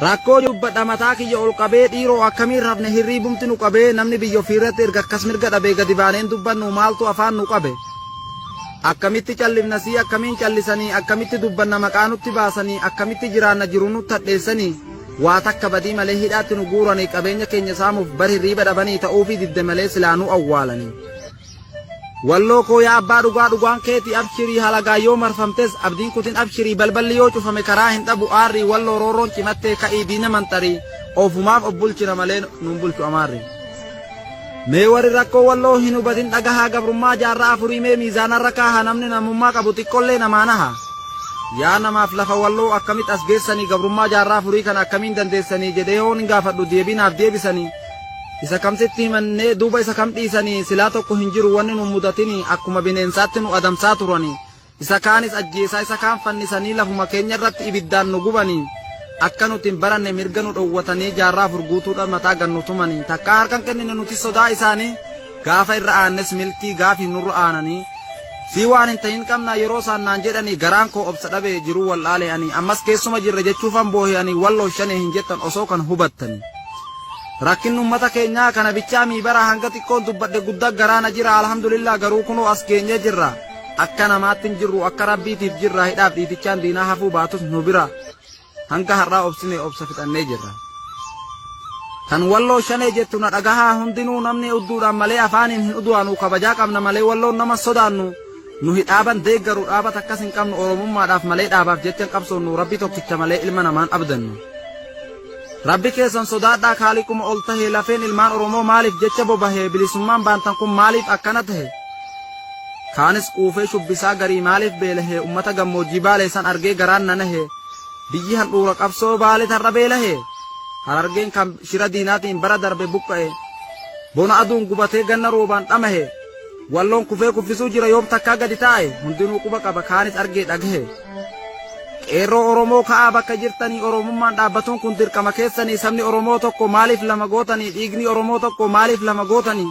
Rakkoo dubbadha mataa kiyya ol qabee dhiiroo akkamiin rafne hirriibumti nu qabee namni biyya ofiirratti erga akkas mirga dhabee gadi baaneen dubbannu maaltu afaan nu qabe. Akkamitti callifnasii akkamiin callisanii akkamitti dubbanna maqaa nutti baasanii akkamitti jiraanna jiru nutti hadheessanii waa takka badii malee hidhaatti nu guuranii qabeenya keenya saamuuf bar hirriiba dhabanii ta'uufii didde malee silaanuu awwaalanii. Walloo koo yaa abbaa dhugaan keetii abshirii halagaa yoo marfamtes abdiin kutin abshirii balballi yoo cufame karaa hin dhabu aarrii walloo roorroon cimattee ka'ii diina manxarii ofumaaf obbulchina malee nun bulchu amaarri. Mee warri rakkoo walloo hin hubatin dhagahaa gabrummaa jaarraa afurii mee miizaanarra kaaha namni namummaa qabu xiqqollee namaanaha. Yaa namaaf lafa walloo akkamitti as geessanii gabrummaa jaarraa afurii kana akkamiin dandeessanii jedhee hoon hin gaafadhu deebinaaf deebisanii. Isa kamsitti himannee duuba isa kam dhiisanii silaa tokko hin jiru wanni nu mudatini akkuma bineensaatti nu adamsaa turani. Isa kaanis ajjeesaa isa kaan fannisanii lafuma keenya irratti ibiddaan nu gubanii. Akka nuti hin baranne mirga nu dhowwatanii jaarraa afur guutuudhaan mataa gannu tumanii. Takka harkan kennine nuti sodaa isaanii gaafa irra aannes milkii gaafi nurra aananii. Si waan hin ta'in qabna yeroo isaan naan jedhanii garaan koo obsa dhabee jiruu wallaalee ani ammas keessuma jirre jechuufan boohi'anii walloo shanee hin jettan osoo kan hubattani. Rakkin ummata keenyaa kana bichaa miibara hanga xiqqoon dubbadhe guddaa garaana jira alhamdulillah garuu kunoo as geenyee jirra. Akka namaatti hin jirru akka rabbiitiif jirra hidhaaf dhiitichaan diinaa hafuu baatus nu bira. Hanga har'aa obsine obsa fixannee jirra. Kan walloo shanee jettu na dhagahaa hundinuu namni udduudhaan malee afaaniin hin udu'anu kabajaa qabna malee walloon nama sodaannu. Nu hidhaaban deeggaru dhaabat akkas hin qabnu oromummaadhaaf malee dhaabaaf jechaan qabsoonnu rabbi tokkicha malee ilma namaan abdannu. Rabbi keessan sodaadhaa kaaliquma ol tahee lafeen ilmaan Oromoo maaliif jecha bobahee bilisummaan baantan kun maaliif akkana tahe. Kaanis quufee shubbisaa garii maaliif beelahee ummata gammoojjii baalee san argee garaan nanahee biyyi handhuura qabsoo baalee tarra beelahee harargeen kan shira diinaatiin bara darbe buqqa'e bona aduun gubatee ganna roobaan dhamahee walloon kufee kuffisuu jira yoom takkaa gadi taa'e hundinuu quba qaba kaanis argee dhagahe. Qeerroo Oromoo ka'aa bakka jirtanii oromummaan dhaabbatuun kun dirqama keessanii sabni Oromoo tokko maaliif lama gootanii dhiigni Oromoo tokko maaliif lama gootanii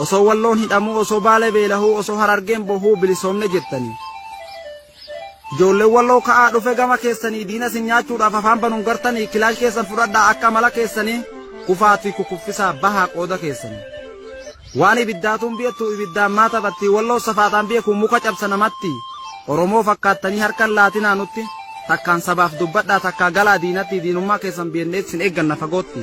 osoo walloon hidhamuu osoo baalee beelahuu osoo harargeen bohuu bilisoomne jettanii. Ijoolleen walloo ka'aa dhufe gama keessanii diina sin nyaachuudhaaf afaan banuun gartanii kilaash keessan fudhadhaa akka mala keessanii kufaat fi kukuffisaa bahaa qooda keessanii. Waan ibiddaatuun biyattu ibiddaan maa taphatti walloo safaataan beeku muka cabsa namatti Oromoo fakkaattanii harkan laatinaa nutti takkaan sabaaf dubbadhaa takkaa galaa diinatti diinummaa keessan bienneet sin eegganna fagootti.